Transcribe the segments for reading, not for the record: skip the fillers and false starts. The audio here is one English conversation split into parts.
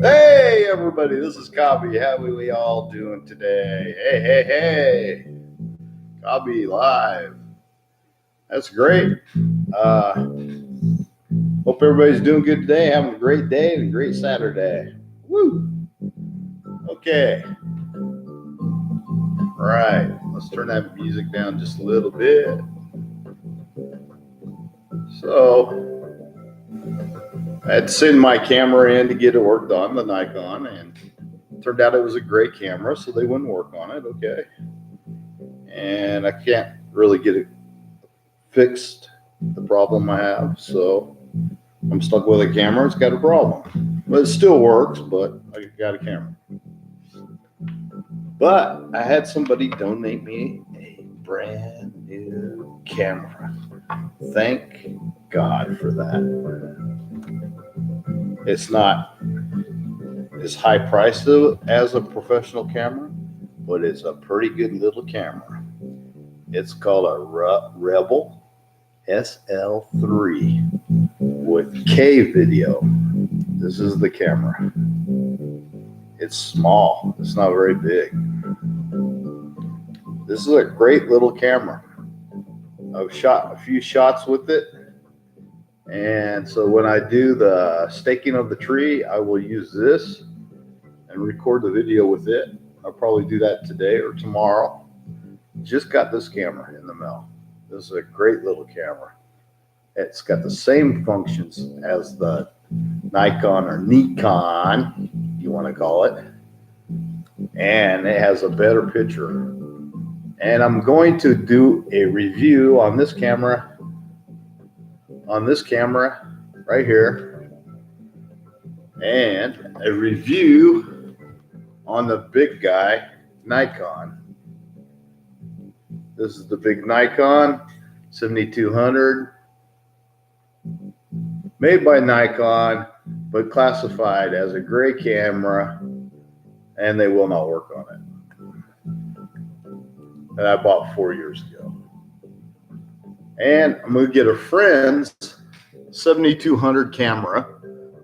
Hey everybody, this is Cobby. How are we all doing today? Hey. Cobby live. That's great. Hope everybody's doing good today, having a great day and a great Saturday. Woo! Okay. All right, let's turn that music down just a little bit. So, I had to send my camera in to get it worked on, the Nikon, and it turned out it was a great camera, so they wouldn't work on it. Okay. And I can't really get it fixed, the problem I have, so I'm stuck with a camera. It's got a problem, but it still works, but I got a camera. But I had somebody donate me a brand new camera. Thank God for that. It's not as high priced as a professional camera, but it's a pretty good little camera. It's called a Rebel Sl3 with K video. This is the camera. It's small. It's not very big. This is a great little camera. I've shot a few shots with it. And so when I do the staking of the tree, I will use this and record the video with it. I'll probably do that today or tomorrow. Just got this camera in the mail. This is a great little camera. It's got the same functions as the Nikon or Nikon, you want to call it. And it has a better picture. And I'm going to do a review on this camera right here, and a review on the big guy, Nikon. This is the big Nikon 7200, made by Nikon, but classified as a gray camera, and they will not work on it. That I bought 4 years ago. And I'm going to get a friend's 7200 camera,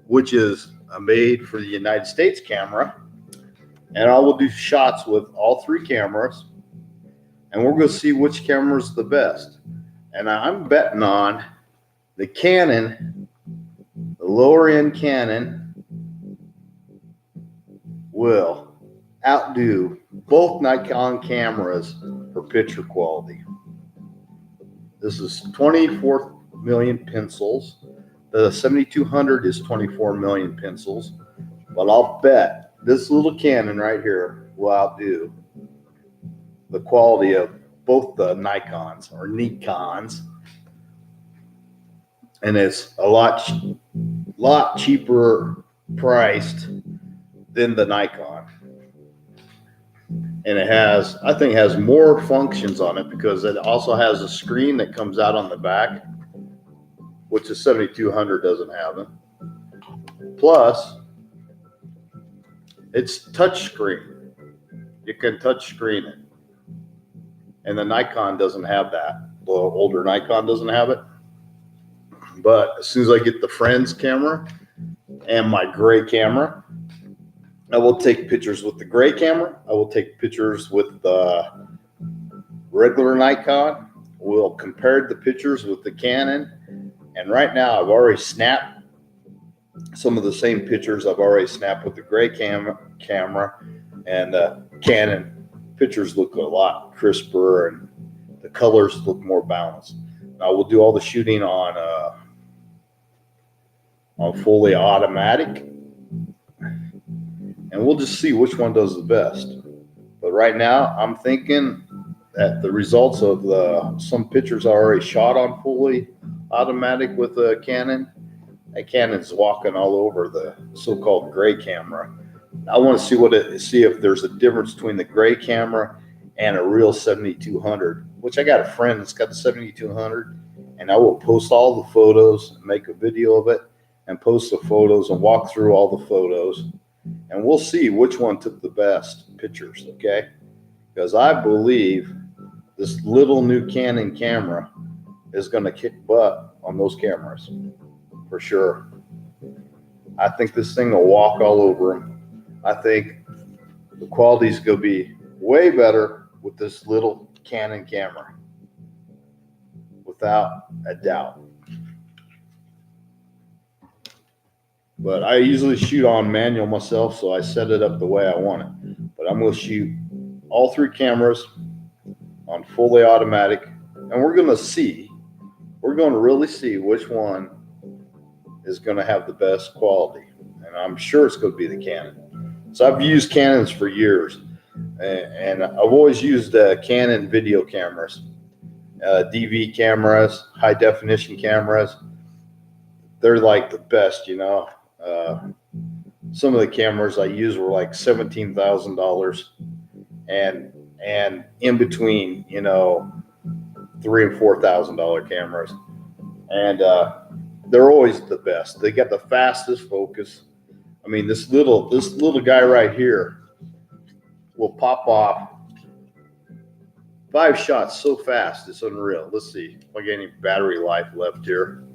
which is a made for the United States camera. And I will do shots with all three cameras. And we're going to see which camera is the best. And I'm betting on the Canon, the lower end Canon, will outdo both Nikon cameras for picture quality. This is 24 million pixels. The 7200 is 24 million pixels. But I'll bet this little Canon right here will outdo the quality of both the Nikons or Nikons. And it's a lot cheaper priced than the Nikon. And I think it has more functions on it because it also has a screen that comes out on the back, which the 7200 doesn't have. Plus, it's touch screen. You can touch screen it. And the Nikon doesn't have that. The older Nikon doesn't have it. But as soon as I get the friend's camera and my gray camera, I will take pictures with the gray camera. I will take pictures with the regular Nikon. We'll compare the pictures with the Canon. And right now I've already snapped some of the same pictures I've already snapped with the gray camera. And the Canon pictures look a lot crisper and the colors look more balanced. Now we'll do all the shooting on fully automatic. And we'll just see which one does the best. But right now, I'm thinking that the results of some pictures I already shot on fully automatic with a Canon, that Canon's walking all over the so-called gray camera. I want to see if there's a difference between the gray camera and a real 7200, which I got a friend that's got the 7200, and I will post all the photos, make a video of it, and post the photos and walk through all the photos. And we'll see which one took the best pictures, okay? Because I believe this little new Canon camera is going to kick butt on those cameras. for sure. I think this thing will walk all over them. I think the quality's going to be way better with this little Canon camera, without a doubt. But I usually shoot on manual myself, so I set it up the way I want it. But I'm going to shoot all 3 cameras on fully automatic, and we're going to really see which one is going to have the best quality. And I'm sure it's going to be the Canon. So I've used Canons for years, and I've always used Canon video cameras, DV cameras, high definition cameras. They're like the best, you know. Some of the cameras I use were like $17,000, and in between, you know, $3,000 and $4,000 cameras, and they're always the best. They got the fastest focus. I mean, this little guy right here will pop off 5 shots so fast, it's unreal. Let's see if I get any battery life left here.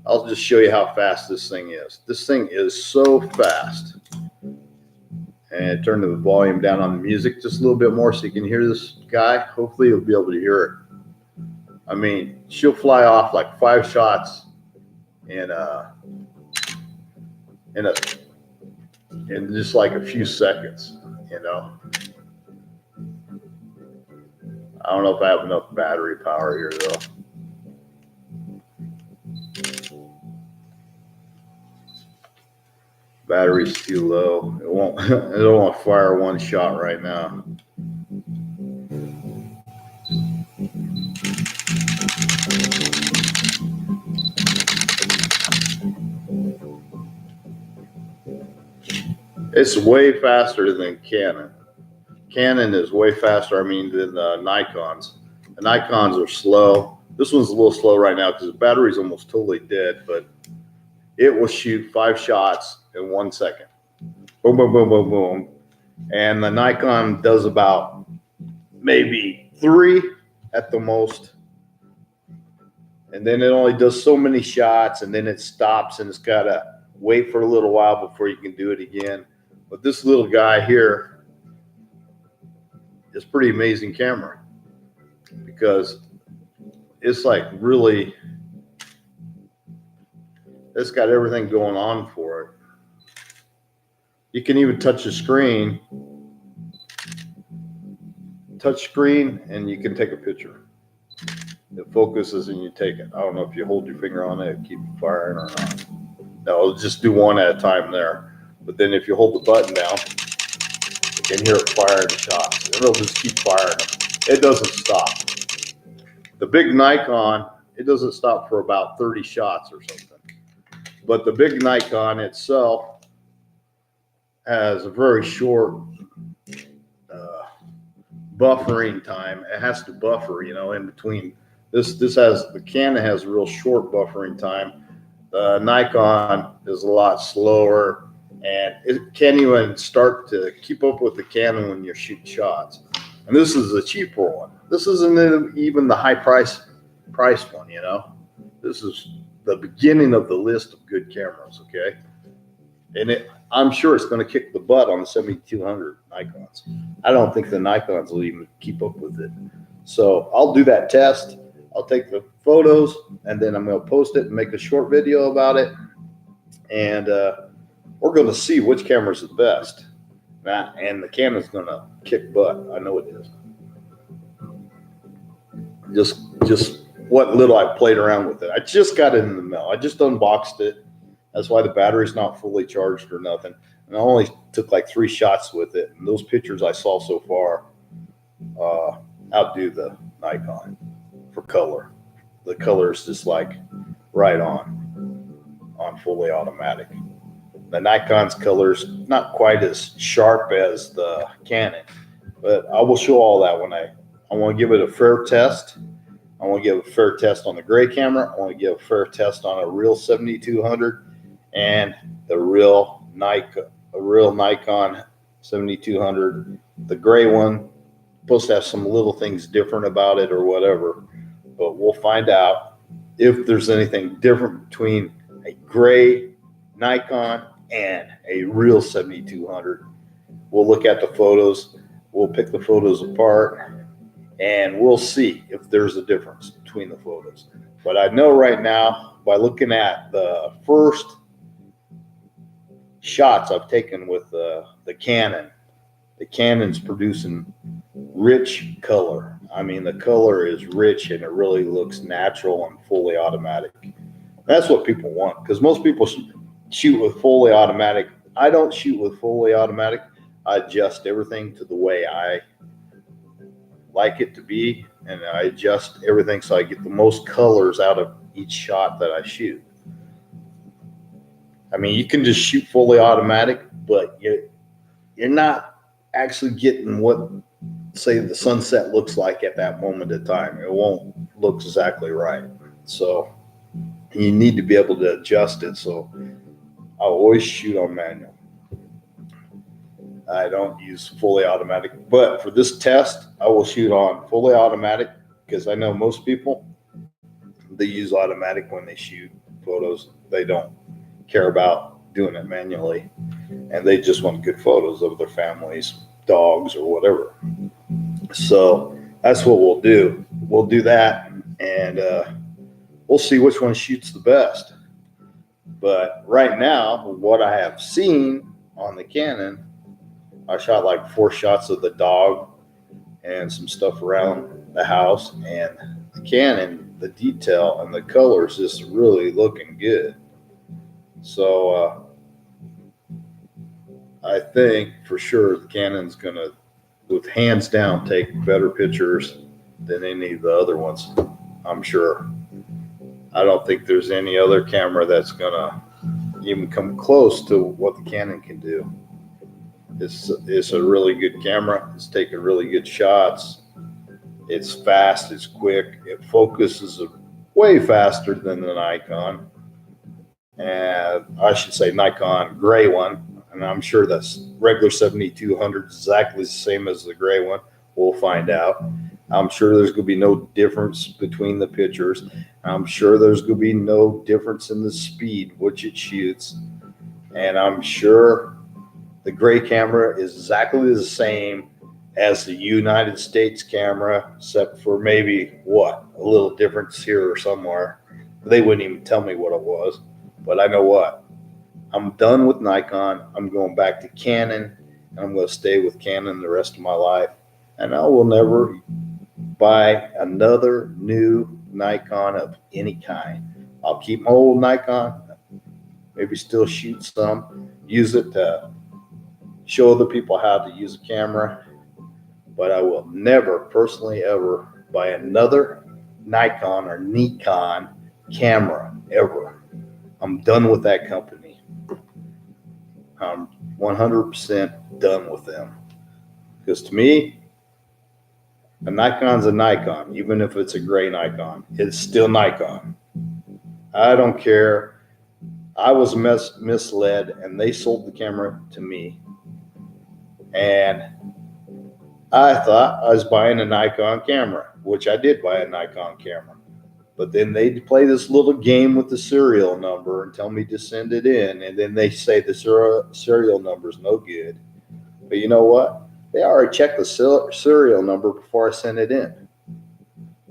I'll just show you how fast this thing is. This thing is so fast. And turn the volume down on the music just a little bit more so you can hear this guy. Hopefully you'll be able to hear it. I mean, she'll fly off like 5 shots in just like a few seconds, you know. I don't know if I have enough battery power here though. Battery's too low. It don't want to fire one shot right now. It's way faster than Canon. Canon is way faster, I mean, than the Nikons. The Nikons are slow. This one's a little slow right now because the battery's almost totally dead, but it will shoot 5 shots in 1 second. Boom, boom, boom, boom, boom. And the Nikon does about maybe 3 at the most. And then it only does so many shots, and then it stops, and it's got to wait for a little while before you can do it again. But this little guy here is pretty amazing camera, because it's like really, it's got everything going on for it. You can even touch the screen, and you can take a picture. It focuses and you take it. I don't know if you hold your finger on it, keep firing or not. No, it'll just do one at a time there. But then if you hold the button down, you can hear it firing shots. And it'll just keep firing them. It doesn't stop. The big Nikon, it doesn't stop for about 30 shots or something. But the big Nikon itself has a very short buffering time. It has to buffer, you know, in between. The Canon has a real short buffering time. The Nikon is a lot slower, and it can't even start to keep up with the Canon when you're shooting shots. And this is a cheaper one. This isn't even the high price one, you know. This is the beginning of the list of good cameras, okay? And I'm sure it's going to kick the butt on the 7200 Nikons. I don't think the Nikons will even keep up with it. So I'll do that test. I'll take the photos, and then I'm going to post it and make a short video about it. And we're going to see which camera's the best. And the Canon's going to kick butt. I know it is. Just what little I played around with it. I just got it in the mail. I just unboxed it. That's why the battery's not fully charged or nothing. And I only took like 3 shots with it. And those pictures I saw so far outdo the Nikon for color. The color is just like right on fully automatic. The Nikon's color's not quite as sharp as the Canon, but I will show all that when I want to give it a fair test. I want to give a fair test on the gray camera. I want to give a fair test on a real 7200 and the real Nikon 7200. The gray one supposed to have some little things different about it or whatever, but we'll find out if there's anything different between a gray Nikon and a real 7200. We'll look at the photos, we'll pick the photos apart, and we'll see if there's a difference between the photos. But I know right now, by looking at the first shots I've taken with the Canon's producing rich color. I mean, the color is rich and it really looks natural and fully automatic. That's what people want, because most people shoot with fully automatic. I don't shoot with fully automatic. I adjust everything to the way I like it to be, and I adjust everything so I get the most colors out of each shot that I shoot. I mean, you can just shoot fully automatic, but you're not actually getting what, say, the sunset looks like at that moment in time. It won't look exactly right. So you need to be able to adjust it. So I always shoot on manual. I don't use fully automatic, but for this test, I will shoot on fully automatic, because I know most people, they use automatic when they shoot photos. They don't care about doing it manually, and they just want good photos of their families, dogs, or whatever. So that's what we'll do. We'll do that, and we'll see which one shoots the best. But right now, what I have seen on the Canon, I shot like 4 shots of the dog and some stuff around the house, and the Canon, the detail and the colors is really looking good. So I think for sure the Canon's gonna, with hands down, take better pictures than any of the other ones. I'm sure. I don't think there's any other camera that's gonna even come close to what the Canon can do. It's a really good camera. It's taking really good shots. It's fast. It's quick. It focuses way faster than the Nikon. And I should say Nikon gray one. And I'm sure that's regular 7200 exactly the same as the gray one. We'll find out. I'm sure there's going to be no difference between the pictures. I'm sure there's going to be no difference in the speed which it shoots. And I'm sure the gray camera is exactly the same as the United States camera, except for maybe a little difference here or somewhere. They wouldn't even tell me what it was, but I know what. I'm done with Nikon. I'm going back to Canon, and I'm going to stay with Canon the rest of my life. And I will never buy another new Nikon of any kind. I'll keep my old Nikon, maybe still shoot some, use it to show other people how to use a camera, but I will never personally ever buy another Nikon or Nikon camera ever. I'm done with that company. I'm 100% done with them, because to me, a Nikon's a Nikon. Even if it's a gray Nikon, it's still Nikon. I don't care. I was misled, and they sold the camera to me, and I thought I was buying a Nikon camera, which I did buy a Nikon camera. But then they play this little game with the serial number and tell me to send it in, and then they say the serial number is no good. But you know what? They already checked the serial number before I sent it in.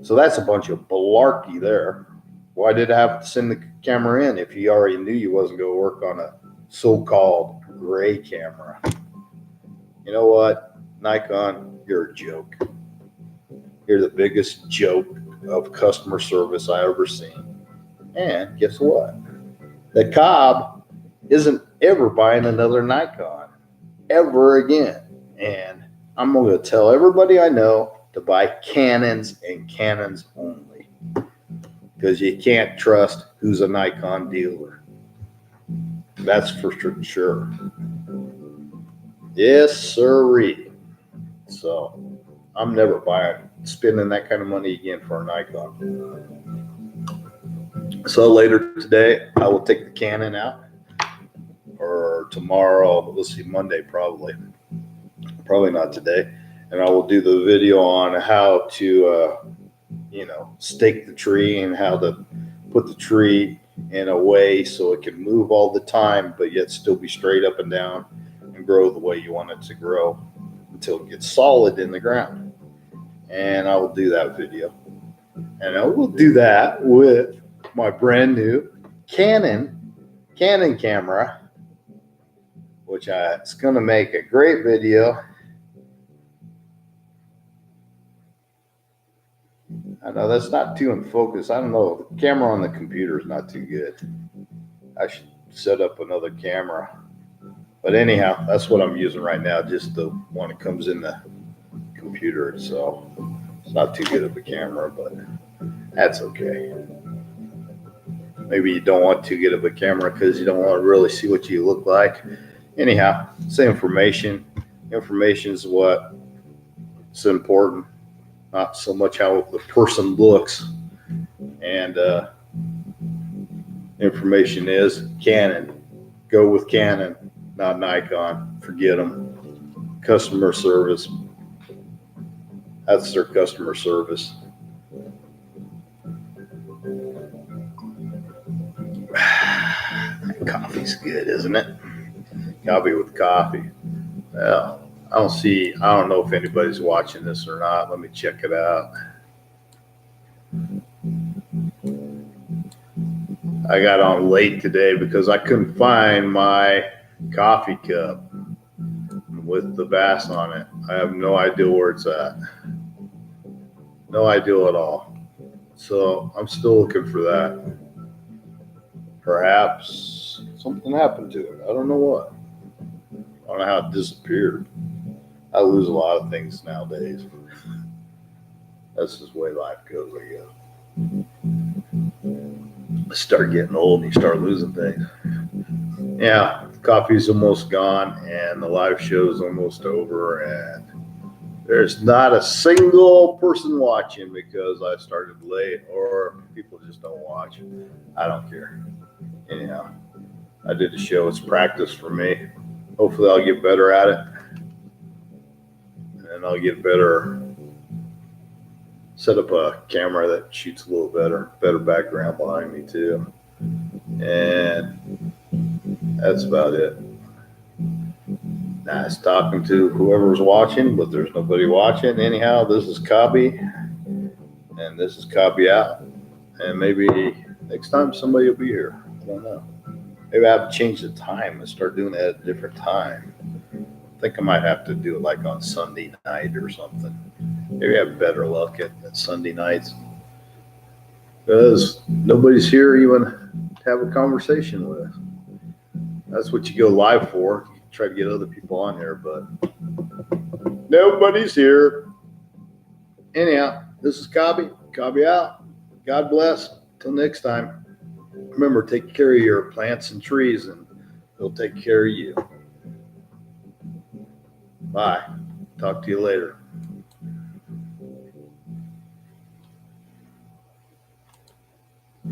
So that's a bunch of malarkey there. Why did I have to send the camera in if you already knew you wasn't going to work on a so-called gray camera? You know what, Nikon, you're a joke. You're the biggest joke of customer service I ever seen. And guess what? The Cobb isn't ever buying another Nikon ever again. And I'm going to tell everybody I know to buy Canons and Canons only, because you can't trust who's a Nikon dealer. That's for sure. Yes, sirree. So I'm never spending that kind of money again for a Nikon. So later today, I will take the Canon out, or tomorrow, let's see, Monday probably not today. And I will do the video on how to, stake the tree, and how to put the tree in a way so it can move all the time, but yet still be straight up and down and grow the way you want it to grow until it gets solid in the ground. And I will do that video. And I will do that with my brand new Canon camera, which it's going to make a great video. I know that's not too in focus. I don't know. The camera on the computer is not too good. I should set up another camera. But anyhow, that's what I'm using right now, just the one that comes in the computer. So it's not too good of a camera, but that's okay. Maybe you don't want too good of a camera because you don't want to really see what you look like. Anyhow, it's information. Information is what's important, not so much how the person looks. And information is Canon. Go with Canon, not Nikon. Forget them. Customer service. That's their customer service. Coffee's good, isn't it? Coffee with coffee. Well, I don't know if anybody's watching this or not. Let me check it out. I got on late today because I couldn't find my coffee cup with the bass on it. I have no idea where it's at. No idea at all. So I'm still looking for that. Perhaps something happened to it. I don't know what. I don't know how it disappeared. I lose a lot of things nowadays. That's just the way life goes, I guess. I start getting old and you start losing things. Yeah, coffee's almost gone and the live show's almost over and there's not a single person watching because I started late or people just don't watch. I don't care. Anyhow, I did the show. It's practice for me. Hopefully I'll get better at it. And I'll get better. Set up a camera that shoots a little better background behind me too. And that's about it. Nice talking to whoever's watching, but there's nobody watching. Anyhow, this is Cobby, and this is Cobby out. And maybe next time somebody will be here. I don't know. Maybe I have to change the time and start doing it at a different time. I think I might have to do it like on Sunday night or something. Maybe I have better luck at Sunday nights. Because nobody's here even to have a conversation with. That's what you go live for. You try to get other people on here, but nobody's here. Anyhow, this is Cobby. Cobby out. God bless. Till next time. Remember, take care of your plants and trees, and they'll take care of you. Bye. Talk to you later.